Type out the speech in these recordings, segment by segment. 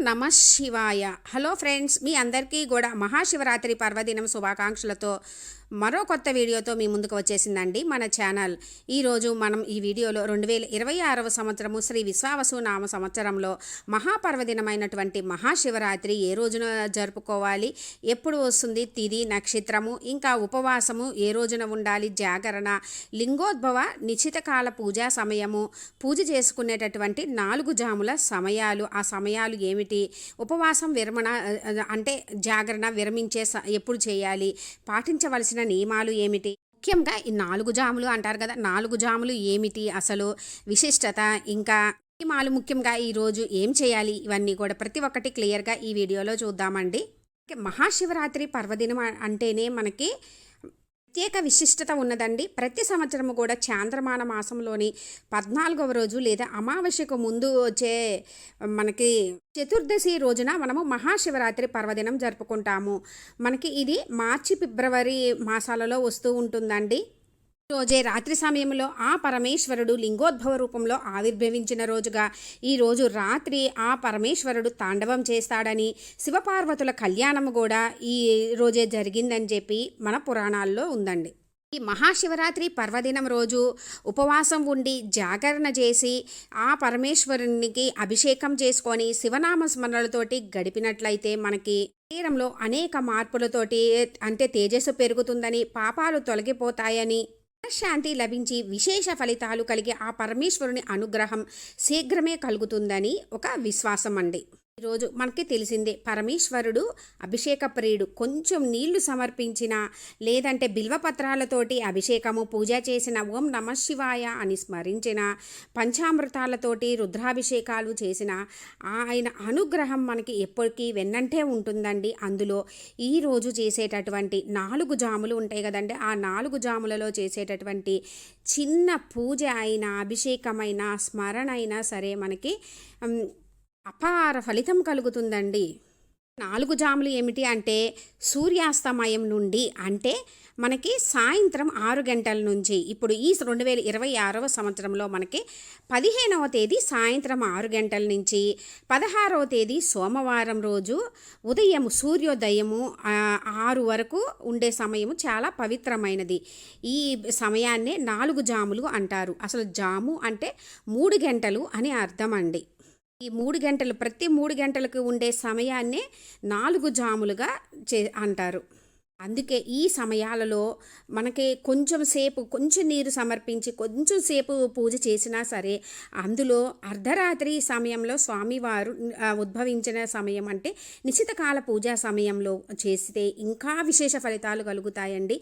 నమ శివాయ. Hello friends, మీ అందరికీ కూడా మహాశివరాత్రి పర్వదినం శుభాకాంక్షలతో మరో కొత్త వీడియోతో మీ ముందుకు వచ్చేసిందండి మన ఛానల్. ఈరోజు మనం ఈ వీడియోలో 2026వ సంవత్సరము శ్రీ విశ్వావసు నామ సంవత్సరంలో మహాపర్వదినమైనటువంటి మహాశివరాత్రి ఏ రోజున జరుపుకోవాలి, ఎప్పుడు వస్తుంది, తిథి నక్షత్రము, ఇంకా ఉపవాసము ఏ రోజున ఉండాలి, జాగరణ, లింగోద్భవ, నిశ్చితకాల పూజా సమయము, పూజ చేసుకునేటటువంటి 4 జాముల సమయాలు, ఆ సమయాలు ఏమిటి, ఉపవాసం విరమణ అంటే జాగరణ విరమించే ఎప్పుడు చేయాలి, పాటించవలసిన నియమాలు ఏమిటి, ముఖ్యంగా ఈ 4 జాములు అంటారు కదా, 4 జాములు ఏమిటి, అసలు విశిష్టత, ఇంకా నియమాలు, ముఖ్యంగా ఈరోజు ఏం చేయాలి, ఇవన్నీ కూడా ప్రతి ఒక్కటి క్లియర్గా ఈ వీడియోలో చూద్దామండి. మహాశివరాత్రి పర్వదినం అంటేనే మనకి ప్రత్యేక విశిష్టత ఉన్నదండి. ప్రతి సంవత్సరము కూడా చాంద్రమాన మాసంలోని 14వ రోజు లేదా అమావాస్యకు ముందు వచ్చే మనకి చతుర్దశి రోజున మనము మహాశివరాత్రి పర్వదినం జరుపుకుంటాము. మనకి ఇది మార్చి ఫిబ్రవరి మాసాలలో వస్తూ ఉంటుందండి. రోజే రాత్రి సమయంలో ఆ పరమేశ్వరుడు లింగోద్భవ రూపంలో ఆవిర్భవించిన రోజుగా ఈరోజు రాత్రి ఆ పరమేశ్వరుడు తాండవం చేస్తాడని, శివపార్వతుల కళ్యాణం కూడా ఈ రోజే జరిగిందని చెప్పి మన పురాణాల్లో ఉందండి. ఈ మహాశివరాత్రి పర్వదినం రోజు ఉపవాసం ఉండి జాగరణ చేసి ఆ పరమేశ్వరునికి అభిషేకం చేసుకొని శివనామ స్మరణలతోటి గడిపినట్లయితే మనకి శరీరంలో అనేక మార్పులతోటి అంటే తేజస్సు పెరుగుతుందని, పాపాలు తొలగిపోతాయని, శాంతి లభించి విశేష ఫలితాలు కలిగి ఆ పరమేశ్వరుని అనుగ్రహం శీఘ్రమే కలుగుతుందని ఒక విశ్వాసం అండి. ఈరోజు మనకి తెలిసిందే, పరమేశ్వరుడు అభిషేక ప్రియుడు. కొంచెం నీళ్లు సమర్పించిన, లేదంటే బిల్వపత్రాలతోటి అభిషేకము పూజ చేసిన, ఓం నమ శివాయ అని స్మరించిన, పంచామృతాలతోటి రుద్రాభిషేకాలు చేసిన ఆయన అనుగ్రహం మనకి ఎప్పటికీ వెన్నంటే ఉంటుందండి. అందులో ఈరోజు చేసేటటువంటి 4 జాములు ఉంటాయి కదండి, ఆ 4 జాములలో చేసేటటువంటి చిన్న పూజ అయినా, అభిషేకమైనా, స్మరణ అయినా సరే మనకి అపార ఫలితం కలుగుతుందండి. 4 జాములు ఏమిటి అంటే, సూర్యాస్తమయం నుండి అంటే మనకి సాయంత్రం 6 గంటల నుంచి, ఇప్పుడు ఈ 2026వ సంవత్సరంలో మనకి 15వ తేదీ సాయంత్రం 6 గంటల నుంచి 16వ తేదీ సోమవారం రోజు ఉదయం సూర్యోదయము 6 వరకు ఉండే సమయము చాలా పవిత్రమైనది. ఈ సమయాన్నే 4 జాములు అంటారు. అసలు జాము అంటే 3 గంటలు అని అర్థం అండి. ఈ 3 గంటలు, ప్రతి 3 గంటలకు ఉండే సమయాన్నే 4 జాములుగా అంటారు. అందుకే ఈ సమయాలలో మనకి కొంచెం నీరు సమర్పించి కొంచెం సేపు పూజ చేసినా సరే, అందులో అర్ధరాత్రి సమయంలో స్వామివారు ఉద్భవించిన సమయం అంటే నిశ్చితకాల పూజా సమయంలో చేస్తే ఇంకా విశేష ఫలితాలు కలుగుతాయండి.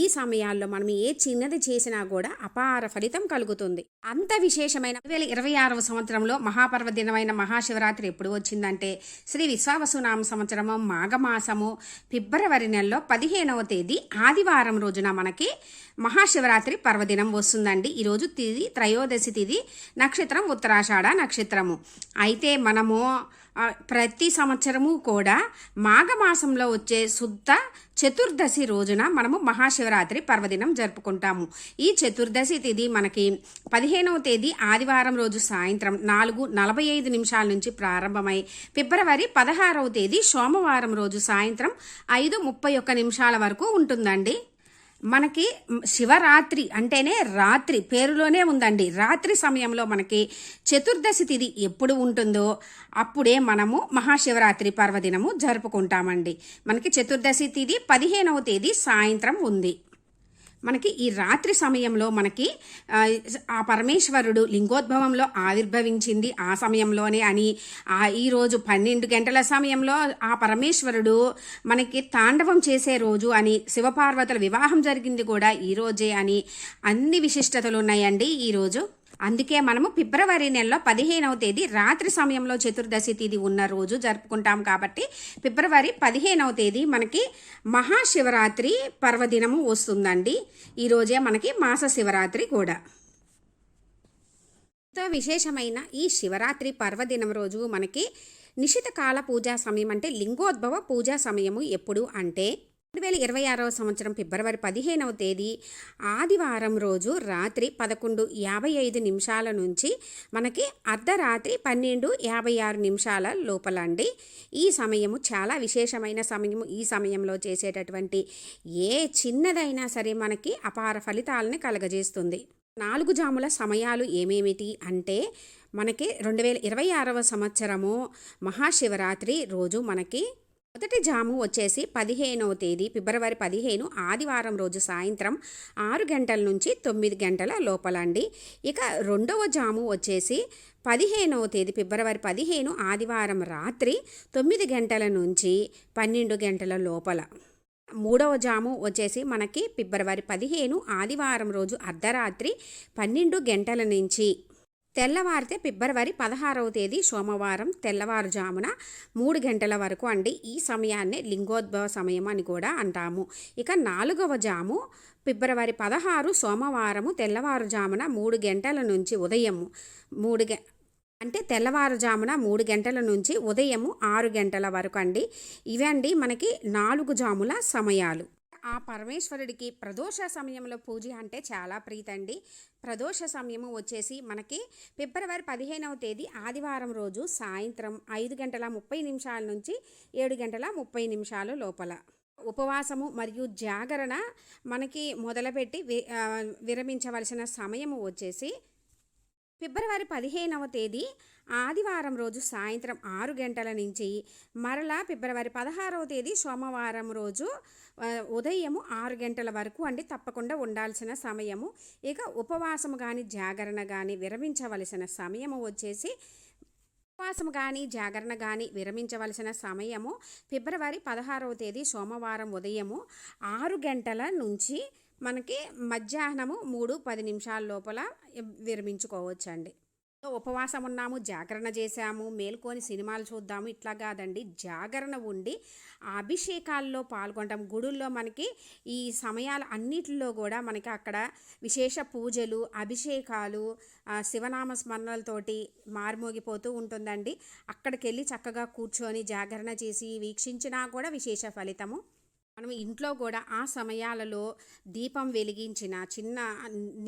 ఈ సమయాల్లో మనం ఏ చిన్నది చేసినా కూడా అపార ఫలితం కలుగుతుంది. అంత విశేషమైన 2026వ సంవత్సరంలో మహాపర్వదినమైన మహాశివరాత్రి ఎప్పుడు వచ్చిందంటే, శ్రీ విశ్వావసు నామ సంవత్సరము మాఘమాసము ఫిబ్రవరి నెలలో 15వ తేదీ ఆదివారం రోజున మనకి మహాశివరాత్రి పర్వదినం వస్తుందండి. ఈరోజు తిథి త్రయోదశి తిథి, నక్షత్రం ఉత్తరాషాఢ నక్షత్రము. అయితే మనము ప్రతి సంవత్సరము కూడా మాఘమాసంలో వచ్చే శుద్ధ చతుర్దశి రోజున మనము మహాశివరాత్రి పర్వదినం జరుపుకుంటాము. ఈ చతుర్దశి తిథి మనకి 15వ తేదీ ఆదివారం రోజు సాయంత్రం 4:45 నుంచి ప్రారంభమై ఫిబ్రవరి 16వ తేదీ సోమవారం రోజు సాయంత్రం 5:31 వరకు ఉంటుందండి. మనకి శివరాత్రి అంటేనే రాత్రి పేరులోనే ఉందండి. రాత్రి సమయంలో మనకి చతుర్దశి తిథి ఎప్పుడు ఉంటుందో అప్పుడే మనము మహాశివరాత్రి పర్వదినము జరుపుకుంటామండి. మనకి చతుర్దశి తిథి 15వ తేదీ సాయంత్రం ఉంది. మనకి ఈ రాత్రి సమయంలో మనకి ఆ పరమేశ్వరుడు లింగోద్భవంలో ఆవిర్భవించింది ఆ సమయంలోనే అని, ఈరోజు 12 గంటల సమయంలో ఆ పరమేశ్వరుడు మనకి తాండవం చేసే రోజు అని, శివపార్వతుల వివాహం జరిగింది కూడా ఈరోజే అని అన్ని విశిష్టతలు ఉన్నాయండి ఈరోజు. అందుకే మనము ఫిబ్రవరి నెలలో 15వ తేదీ రాత్రి సమయంలో చతుర్దశి తిథి ఉన్న రోజు జరుపుకుంటాం. కాబట్టి ఫిబ్రవరి 15వ తేదీ మనకి మహాశివరాత్రి పర్వదినము వస్తుందండి. ఈరోజే మనకి మాస శివరాత్రి కూడా. ఎంతో విశేషమైన ఈ శివరాత్రి పర్వదినం రోజు మనకి నిశితకాల పూజా సమయం అంటే లింగోద్భవ పూజా సమయము ఎప్పుడు అంటే 2026వ సంవత్సరం ఫిబ్రవరి 15వ తేదీ ఆదివారం రోజు రాత్రి 11:55 నుంచి మనకి అర్ధరాత్రి 12:56 లోపలండి. ఈ సమయము చాలా విశేషమైన సమయము. ఈ సమయంలో చేసేటటువంటి ఏ చిన్నదైనా సరే మనకి అపార ఫలితాలని కలగజేస్తుంది. 4 జాముల సమయాలు ఏమేమిటి అంటే మనకి 2026వ సంవత్సరము మహాశివరాత్రి రోజు మనకి మొదటి జాము వచ్చేసి 15వ తేదీ ఫిబ్రవరి 15 ఆదివారం రోజు సాయంత్రం 6 గంటల నుంచి 9 గంటల లోపలండి. ఇక రెండవ జాము వచ్చేసి 15వ తేదీ ఫిబ్రవరి 15 ఆదివారం రాత్రి 9 గంటల నుంచి 12 గంటల లోపల. మూడవ జాము వచ్చేసి మనకి ఫిబ్రవరి 15 ఆదివారం రోజు అర్ధరాత్రి 12 గంటల నుంచి తెల్లవారితే ఫిబ్రవరి 16వ తేదీ సోమవారం తెల్లవారుజామున 3 గంటల వరకు అండి. ఈ సమయాన్నే లింగోద్భవ సమయం అని కూడా అంటాము. ఇక 4వ జాము ఫిబ్రవరి 16 సోమవారము తెల్లవారుజామున 3 గంటల నుంచి ఉదయము అంటే తెల్లవారుజామున 3 గంటల నుంచి ఉదయము 6 గంటల వరకు అండి. ఇవండి మనకి 4 జాముల సమయాలు. ఆ పరమేశ్వరుడికి ప్రదోష సమయంలో పూజ అంటే చాలా ప్రీతండి. ప్రదోష సమయము వచ్చేసి మనకి ఫిబ్రవరి 15వ తేదీ ఆదివారం రోజు సాయంత్రం 5:30 నుంచి 7:30 లోపల. ఉపవాసము మరియు జాగరణ మనకి మొదలుపెట్టి విరమించవలసిన సమయము వచ్చేసి ఫిబ్రవరి 15వ తేదీ ఆదివారం రోజు సాయంత్రం 6 గంటల నుంచి మరలా ఫిబ్రవరి 16వ తేదీ సోమవారం రోజు ఉదయము 6 గంటల వరకు అండి తప్పకుండా ఉండాల్సిన సమయము. ఇక ఉపవాసము కానీ జాగరణ కానీ విరమించవలసిన సమయము వచ్చేసి జాగరణ కానీ విరమించవలసిన సమయము ఫిబ్రవరి 16వ తేదీ సోమవారం ఉదయము 6 గంటల నుంచి మనకి మధ్యాహ్నము 3:10 లోపల విరమించుకోవచ్చండి. ఉపవాసం ఉన్నాము, జాగరణ చేసాము, మేల్కొని సినిమాలు చూద్దాము ఇట్లా కాదండి. జాగరణ ఉండి అభిషేకాల్లో పాల్గొంటాం. గుడుల్లో మనకి ఈ సమయాల అన్నిటిలో కూడా మనకి అక్కడ విశేష పూజలు, అభిషేకాలు, శివనామ స్మరణలతోటి మారుమోగిపోతూ ఉంటుందండి. అక్కడికి వెళ్ళి చక్కగా కూర్చొని జాగరణ చేసి వీక్షించినా కూడా విశేష ఫలితము. మనం ఇంట్లో కూడా ఆ సమయాలలో దీపం వెలిగించిన, చిన్న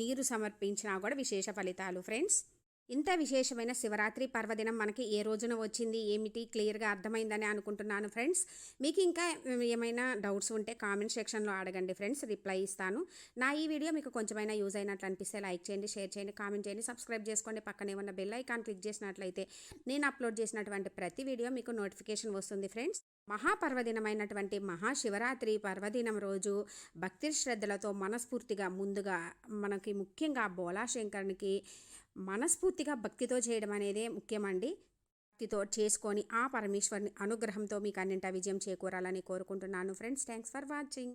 నీరు సమర్పించినా కూడా విశేష ఫలితాలు ఫ్రెండ్స్. ఇంత విశేషమైన శివరాత్రి పర్వదినం మనకి ఏ రోజున వచ్చింది ఏమిటి క్లియర్గా అర్థమైందని అనుకుంటున్నాను ఫ్రెండ్స్. మీకు ఇంకా ఏమైనా డౌట్స్ ఉంటే కామెంట్ సెక్షన్లో అడగండి ఫ్రెండ్స్, రిప్లై ఇస్తాను. నా ఈ వీడియో మీకు కొంచెమైనా యూజ్ అయినట్లు అనిపిస్తే లైక్ చేయండి, షేర్ చేయండి, కామెంట్ చేయండి, సబ్స్క్రైబ్ చేసుకోండి. పక్కనే ఉన్న బెల్ ఐకాన్ క్లిక్ చేసినట్లయితే నేను అప్లోడ్ చేసినటువంటి ప్రతి వీడియో మీకు నోటిఫికేషన్ వస్తుంది ఫ్రెండ్స్. మహాపర్వదినమైనటువంటి మహాశివరాత్రి పర్వదినం రోజు భక్తి శ్రద్ధలతో మనస్ఫూర్తిగా ముందుగా మనకి ముఖ్యంగా బోలాశంకరునికి మనస్ఫూర్తిగా భక్తితో చేయడం అనేదే ముఖ్యమండి. భక్తితో చేసుకొని ఆ పరమేశ్వరుని అనుగ్రహంతో మీకు అన్నింటా విజయం చేకూరాలని కోరుకుంటున్నాను ఫ్రెండ్స్. Thanks for watching.